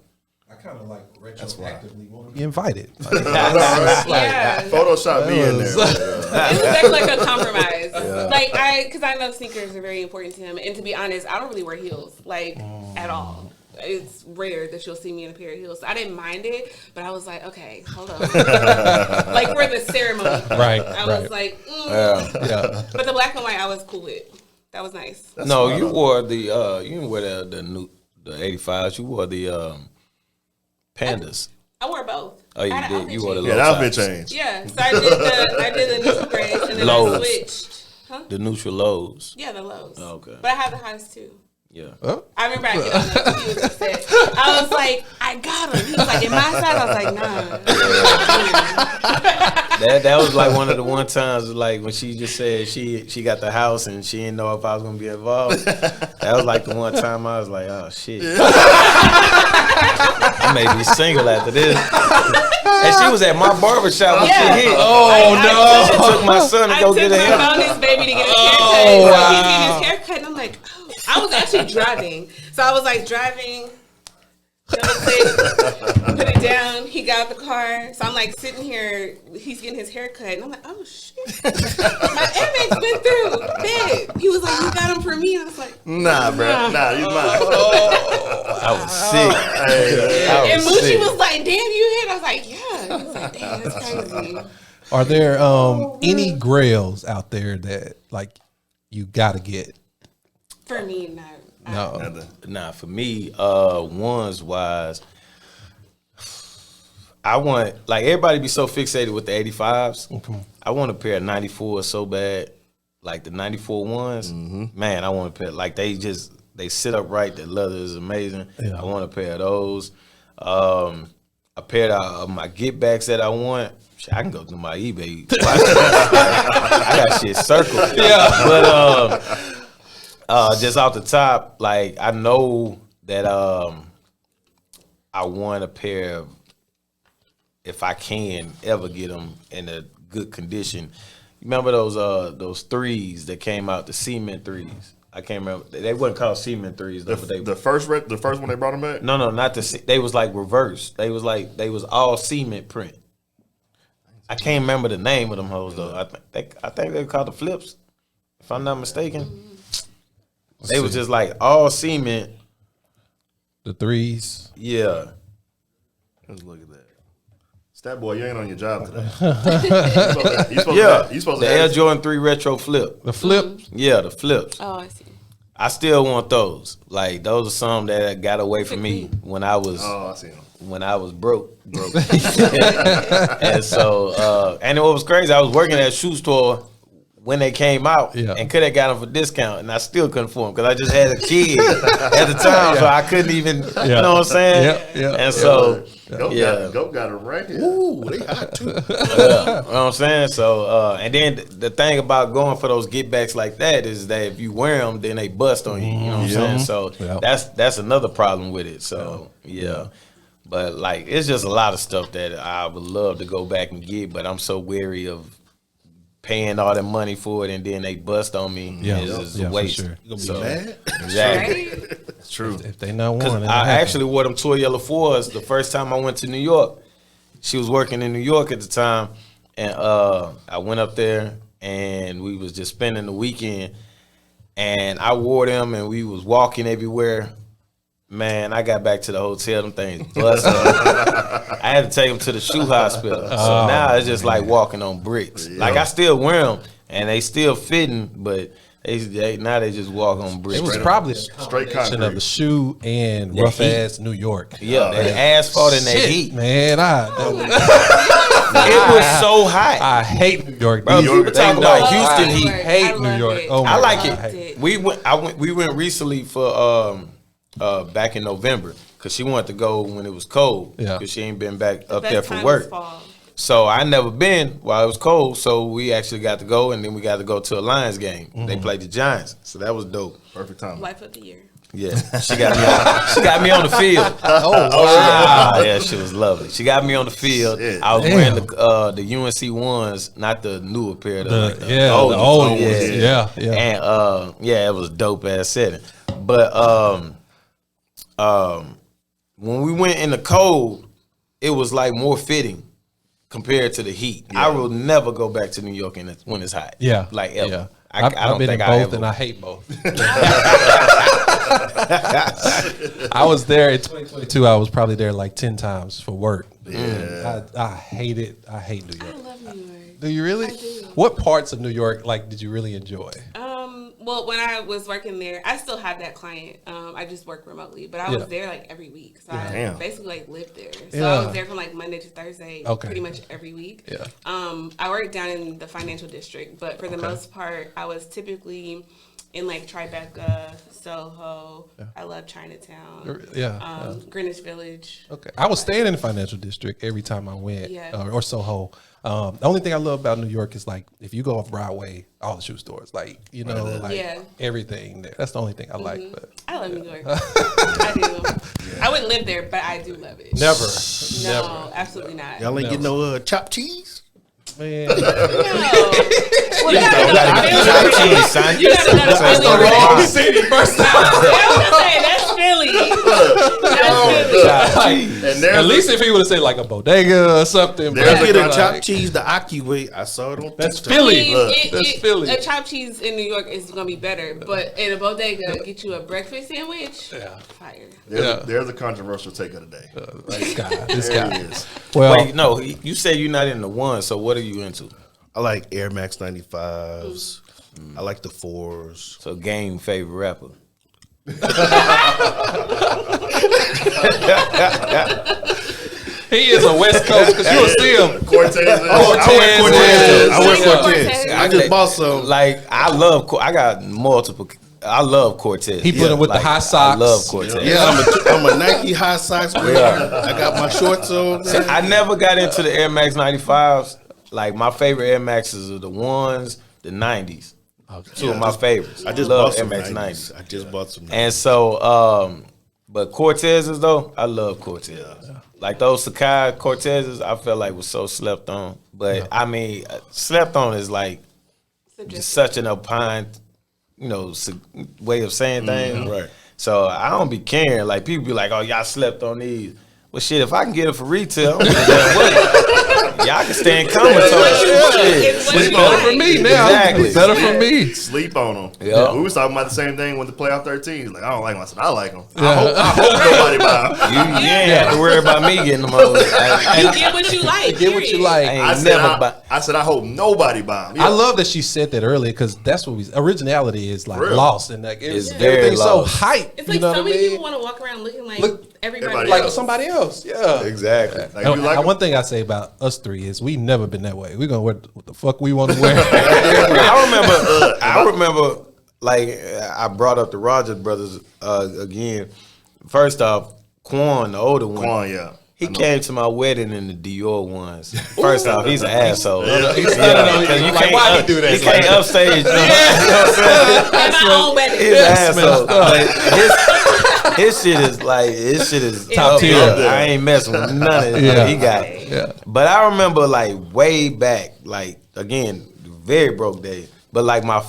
S1: I kind of like retroactively want to be invited.
S3: Yeah.
S2: Photoshop me in there.
S3: It was actually like a compromise. Like because I know sneakers are very important to him, and to be honest, I don't really wear heels like at all. It's rare that you'll see me in a pair of heels. So I didn't mind it, but I was like, okay, hold on. Like for the ceremony,
S1: Right,
S3: I was like,
S1: Yeah.
S3: but the black and white, I was cool with. That was nice.
S4: No, you wore the you didn't wear the 85s. You wore the pandas.
S3: I wore both.
S4: Oh, you
S3: I had an
S4: did.
S3: outfit
S4: You wore the
S3: change.
S2: Yeah,
S4: low
S2: the outfit
S4: tops.
S2: change.
S3: Yeah, so I did the neutral grays, and then
S4: Lows.
S3: I switched. Huh?
S4: The neutral lows.
S3: Yeah, the lows.
S4: Oh, okay.
S3: But I have the highs too.
S4: Yeah.
S3: I remember I hit on that. He was upset. I was like, I got him. He was like, in my size? I was like, nah.
S4: That was like one of the one times like when she just said she got the house and she didn't know if I was gonna be involved. That was like the one time I was like, oh shit. I may be single after this. And she was at my barbershop when she hit.
S3: I
S4: She took my son to
S3: I
S4: go
S3: took
S4: get a
S3: my
S4: haircut.
S3: bonus baby to get a haircut. So he's getting his haircut, and I'm like, oh. I was actually driving. So I was like driving. Put it down. He got out the car. So I'm like sitting here. He's getting his haircut. And I'm like, oh, shit. My Amex went through. Babe. He was like, you got him for me. And I was like,
S2: Nah, bro. Nah, he's mine.
S4: I was sick.
S3: and Moochie was like, damn, you hit. I was like, yeah. He was like, damn, that's crazy.
S1: Are there any grails out there that like you gotta get?
S3: For me, not.
S1: No.
S4: Nah, for me, ones wise, I want like everybody be so fixated with the 85s. I want a pair of 94s so bad, like the 94 ones. Man, I want a pair. Like they sit up right. The leather is amazing.
S1: Yeah.
S4: I want a pair of those. A pair of my get backs that I want. Shit, I can go through my eBay. I got shit circled. Yeah, but just off the top, like I know that I want a pair of, if I can ever get them in a good condition. You remember those threes that came out, the cement threes? I can't remember. They wasn't called cement threes though. But
S2: The first one they brought them back?
S4: no, not the. They was like reverse. They was all cement print. I can't remember the name of them hoes though. I think they were called the flips, if I'm not mistaken. They was just like all cement.
S1: The threes.
S4: Yeah.
S2: Let's look at that. Stat boy, you ain't on your job today. You supposed
S4: The
S2: to
S4: Air
S2: have
S4: Jordan 3 Retro Flip.
S1: The flip.
S4: Yeah, the flips.
S3: Oh, I see.
S4: I still want those. Like those are some that got away from me when I was
S2: I see him.
S4: when I was broke. And so and what was crazy, I was working at a shoe store when they came out and could have got them for discount, and I still couldn't afford them because I just had a kid at the time, so I couldn't even, you know what I'm saying? And so,
S2: Go got them right here.
S5: Ooh, they hot too.
S4: you know what I'm saying? So, and then the thing about going for those get backs like that is that if you wear them, then they bust on you. You know what I'm saying? So that's another problem with it. So but like it's just a lot of stuff that I would love to go back and get, but I'm so wary of paying all that money for it and then they bust on me. It's just a waste.
S1: Sure.
S5: You gonna be mad?
S4: Exactly.
S3: Right?
S2: It's true.
S1: If they not
S4: Because
S1: worn,
S4: I actually wore them toy yellow 4s the first time I went to New York. She was working in New York at the time, and I went up there and we was just spending the weekend. And I wore them, and we was walking everywhere. Man, I got back to the hotel, them things busted. I had to take them to the shoe hospital. So now it's just like walking on bricks. Yeah. Like I still wear them, and they still fitting, but now they just walk on bricks.
S1: It was probably a
S2: straight
S1: combination of the shoe and rough ass New York.
S4: Yeah, that asphalt and that heat.
S1: Man,
S4: it was so hot.
S1: I hate New York.
S4: Bro, people talking about Houston heat.
S1: I hate New York.
S3: It.
S1: Oh my
S4: I like
S1: God.
S4: it. We went recently for back in November because she wanted to go when it was cold.
S1: Yeah,
S4: because she ain't been back up
S3: Best
S4: there for
S3: time
S4: work.
S3: is fall.
S4: So I never been while it was cold. So we actually got to go, and then we got to go to a Lions game. They played the Giants, so that was dope.
S2: Perfect time.
S3: Life of the year.
S4: Yeah, she got me. She got me on the field.
S1: Oh wow.
S4: Yeah, she was lovely. She got me on the field.
S2: Shit.
S4: I was wearing the UNC ones, not the newer pair.
S1: The
S4: old
S1: ones.
S4: ones.
S1: Yeah.
S4: And it was dope ass setting. But when we went in the cold, it was like more fitting compared to the heat. I will never go back to New York when it's hot.
S1: Yeah,
S4: like ever.
S1: Yeah.
S4: I
S1: I've
S4: don't
S1: been
S4: think
S1: in
S4: I
S1: both,
S4: ever.
S1: and I hate both. I was there in 2022. I was probably there like 10 times for work.
S2: Yeah.
S1: I hate it. I hate New York.
S3: I love New York.
S1: Do you really?
S3: I do.
S1: What parts of New York did you really enjoy?
S3: Well, when I was working there, I still have that client. I just work remotely, but I was there like every week. So I basically like lived there. So I was there from like Monday to Thursday, pretty much every week.
S1: Yeah.
S3: I worked down in the financial district, but for the most part, I was typically in like Tribeca, Soho. I love Chinatown. Greenwich Village.
S1: Okay. I was staying in the financial district every time I went, or Soho. The only thing I love about New York is like if you go off Broadway, all the shoe stores, everything there. That's the only thing I like. But
S3: I love New York. I do. I wouldn't live there, but I do love it.
S1: never.
S3: No, absolutely not.
S5: Y'all ain't get no chopped cheese?
S1: Man.
S3: No. Well, you
S4: gotta
S3: gotta
S4: get
S3: go
S4: chopped
S3: to Philly.
S4: cheese, son.
S3: You gotta go to
S1: That's
S3: Philly.
S1: the wrong city first
S3: I was gonna say that's Philly. That's Philly.
S2: And there's
S1: At least if he would have said like a bodega or something.
S2: There's
S5: Get a
S2: a
S5: chopped cheese the Aki way. I saw it on
S1: That's
S5: TikTok.
S1: Philly. That's Philly.
S3: A chopped cheese in New York is gonna be better, but in a bodega, get you a breakfast sandwich. Fire.
S2: There's a controversial take of the day.
S1: This guy.
S2: There it is.
S1: Well,
S4: Wait, no, you said you're not in the one. So what are you into?
S5: I like Air Max 95s. I like the 4s.
S4: So Game favorite rapper.
S1: he is a West Coast because you will see him.
S2: Cortez.
S1: Cortez.
S5: I wear Cortez.
S3: Cortez.
S5: I just bought some.
S4: Like I got multiple. I love Cortez.
S1: He put him with the high socks.
S4: I love Cortez.
S5: Yeah, I'm a Nike high socks wearer. I got my shorts on.
S4: I never got into the Air Max 95s. Like my favorite Air Maxes are the ones, the 90s. Two of my favorites.
S5: I just
S4: love
S5: bought some
S4: Air Max
S5: 90s.
S4: 90s.
S5: I just bought some 90s.
S4: And so, but Cortezes though, I love Cortez. Like those Sakai Cortezes, I felt like was so slept on. But I mean, slept on is like just such an opined, way of saying things.
S5: Right.
S4: So I don't be caring. Like people be like, "Oh, y'all slept on these." Well, shit, if I can get it for retail, I'm y'all can stay in comments on
S3: It's what
S1: It's
S3: you
S1: better
S3: like.
S1: for me now.
S4: Exactly.
S1: It's better for me.
S2: Sleep on them.
S4: Yeah.
S2: We was talking about the same thing with the playoff 13. He's like, I don't like them. I said, I like them. I hope nobody buy them.
S4: You ain't have to worry about me getting them over.
S3: You get what you like.
S1: Get what you like.
S4: I ain't
S2: I said,
S4: never buy.
S2: I said, I hope nobody buy them.
S1: I love that she said that earlier because that's what originality is like
S2: Real.
S1: lost and like
S4: It's very
S1: everything's so
S4: lost.
S1: hype.
S3: It's like
S1: you know
S3: so
S1: what I
S3: many
S1: mean?
S3: people want to walk around looking like everybody
S2: everybody
S1: Like
S2: else.
S1: somebody else. Yeah.
S4: Exactly.
S2: Like, we like 'em.
S1: One thing I say about us three is we never been that way. We're gonna wear what the fuck we want to wear.
S4: I remember, like I brought up the Rogers brothers again. First off, Quan, the older one,
S2: Quan, yeah.
S4: he came to my wedding in the Dior ones. First off, he's an asshole.
S1: Like,
S4: You
S1: why
S4: can't
S1: he do that?
S4: He can't upstage. You know what I'm saying?
S3: at my own wedding.
S4: He's an asshole. But his shit is
S1: Top
S4: up
S1: tier.
S4: there. I ain't messing with none of it.
S1: Yeah.
S4: He got it.
S1: Yeah.
S4: But I remember like way back, like again, very broke day. But like my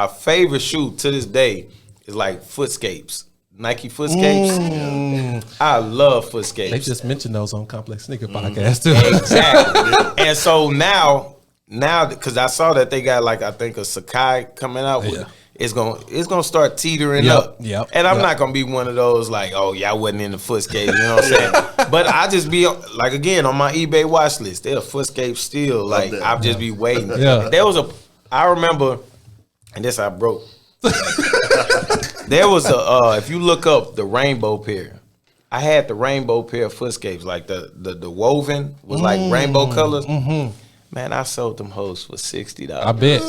S4: favorite shoe to this day is like Footscapes. Nike Footscapes. I love Footscapes.
S1: They just mentioned those on Complex Sneaker Podcast too.
S4: Exactly. And so now now because I saw that they got like I think a Sakai coming out with.
S1: Yeah.
S4: It's gonna start teetering
S1: Yep,
S4: up.
S1: yep,
S4: And I'm
S1: yep.
S4: not gonna be one of those like, oh, y'all wasn't in the Footscape, you know what I'm saying? But I just be like again on my eBay watch list, there's a Footscape still. Like
S2: that.
S4: I'll just be waiting.
S1: Yeah.
S4: There was I remember, and this I broke. There was if you look up the rainbow pair, I had the rainbow pair of Footscapes, like the woven was like rainbow colors. Man, I sold them hoes for $60.
S1: I bet.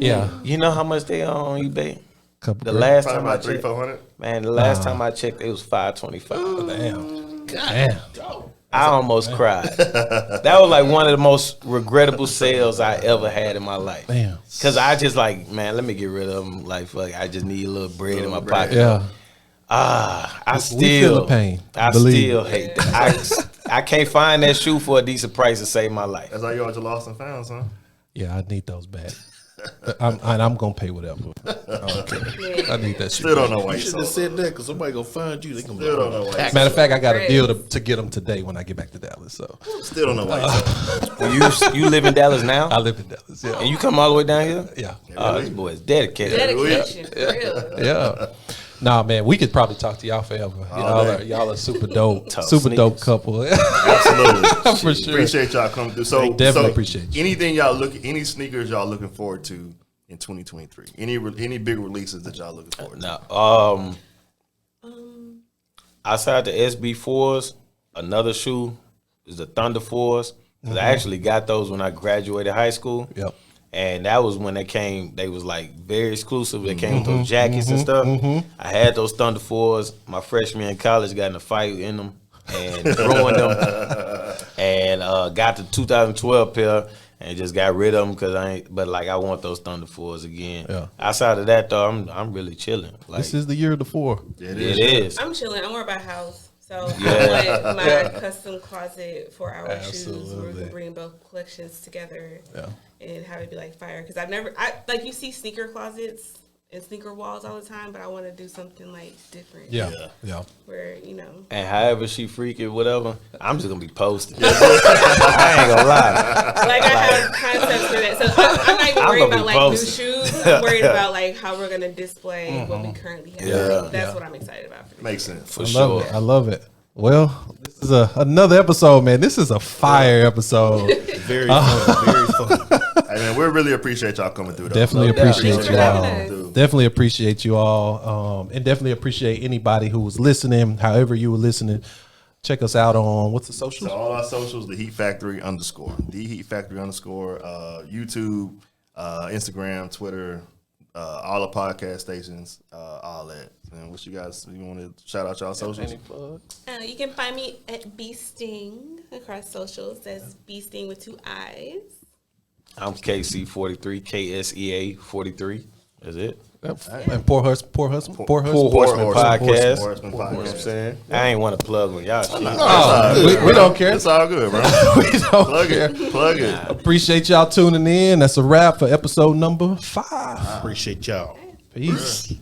S1: Yeah.
S4: You know how much they are on eBay?
S1: Couple
S4: The
S1: grand.
S4: last
S2: Probably
S4: time I
S2: about
S4: checked,
S2: 300-400.
S4: man, the last time I checked, it was $525.
S1: Damn.
S4: I almost cried. That was like one of the most regrettable sales I ever had in my life.
S1: Damn.
S4: Cause I just like, man, let me get rid of them. Like, fuck, I just need a little bread in my
S2: Little bread.
S4: pocket.
S1: Yeah.
S4: I
S1: We feel the pain.
S4: I
S1: Believe
S4: still
S1: me.
S4: hate that. I can't find that shoe for a decent price to save my life.
S2: That's how you are your lost and found, son.
S1: Yeah, I need those back. I'm gonna pay whatever. I don't care. I need that shit.
S2: Still don't know why
S5: You
S2: you
S5: should
S2: sold
S5: have said that because somebody gonna find you. They gonna
S2: Still don't know why.
S1: Matter of fact, I got a deal to get them today when I get back to Dallas. So
S2: Still don't know why you sold.
S4: You live in Dallas now?
S1: I live in Dallas.
S4: And
S1: Yeah,
S4: you come all the way down here?
S1: yeah,
S4: Oh, this boy is dedicated.
S3: Dedication, for real.
S1: yeah. Nah, man, we could probably talk to y'all forever. Y'all are super dope,
S4: Tough
S1: super dope
S4: sneakers.
S1: couple.
S2: Absolutely.
S1: For sure.
S2: Appreciate y'all coming through. So
S1: Definitely appreciate you.
S2: Anything any sneakers y'all looking forward to in 2023? Any big releases that y'all looking forward to?
S4: Now, outside the SB4s, another shoe is the Thunder 4s. 'Cause I actually got those when I graduated high school.
S1: Yep.
S4: And that was when they came. They was like very exclusive. They came with those jackets and stuff. I had those Thunder 4s. My freshman in college got in a fight in them and ruined them. And got the 2012 pair and just got rid of them because I ain't. But like I want those Thunder 4s again.
S1: Yeah.
S4: Outside of that though, I'm really chilling. Like
S1: This is the year of the 4.
S2: It
S4: it is.
S3: I'm chilling. I'm more about house. So
S4: Yeah.
S3: I want my custom closet for our shoes where we
S1: Absolutely.
S3: can bring both collections together
S1: Yeah.
S3: and have it be like fire. Because like you see sneaker closets and sneaker walls all the time, but I want to do something like different.
S1: Yeah.
S3: Where,
S4: And however she freak it, whatever, I'm just gonna be posting. I ain't gonna lie.
S3: like I have concepts for that. So I'm not even
S4: I'm
S3: worried
S4: gonna
S3: about
S4: be
S3: like new
S4: posting.
S3: shoes. I'm worried about like how we're gonna display what we currently have.
S4: Yeah.
S3: That's what I'm excited about. For
S2: Makes sense.
S4: For
S1: I
S4: sure.
S1: love it. I love it. Well, this is another episode, man. This is a fire episode.
S5: very fun. Very fun.
S2: Hey man, we really appreciate y'all coming through. Though.
S1: Definitely
S4: No doubt.
S1: appreciate
S3: Thanks for
S1: you all.
S3: having us.
S1: Definitely appreciate you all. And definitely appreciate anybody who was listening, however you were listening. Check us out on what's the socials?
S2: So all our socials, the Heat Factory _ the Heat Factory _ YouTube, Instagram, Twitter, all the podcast stations, all that. And what you want to shout out y'all socials?
S3: You can find me at Beestiing across socials. That's Beestiing with 2 I's.
S4: I'm Ksea43, KSEA43. That's it.
S1: And Poor Husband
S4: Horseman
S2: Horseman.
S4: Podcast.
S2: Horseman
S4: You know what I'm
S2: Podcast.
S4: saying? I ain't want to plug on y'all shit.
S1: we don't care.
S2: It's all good, bro.
S1: We don't
S2: Plug
S1: care.
S2: it. Plug it.
S1: Appreciate y'all tuning in. That's a wrap for episode number 5.
S5: Appreciate y'all.
S1: Peace.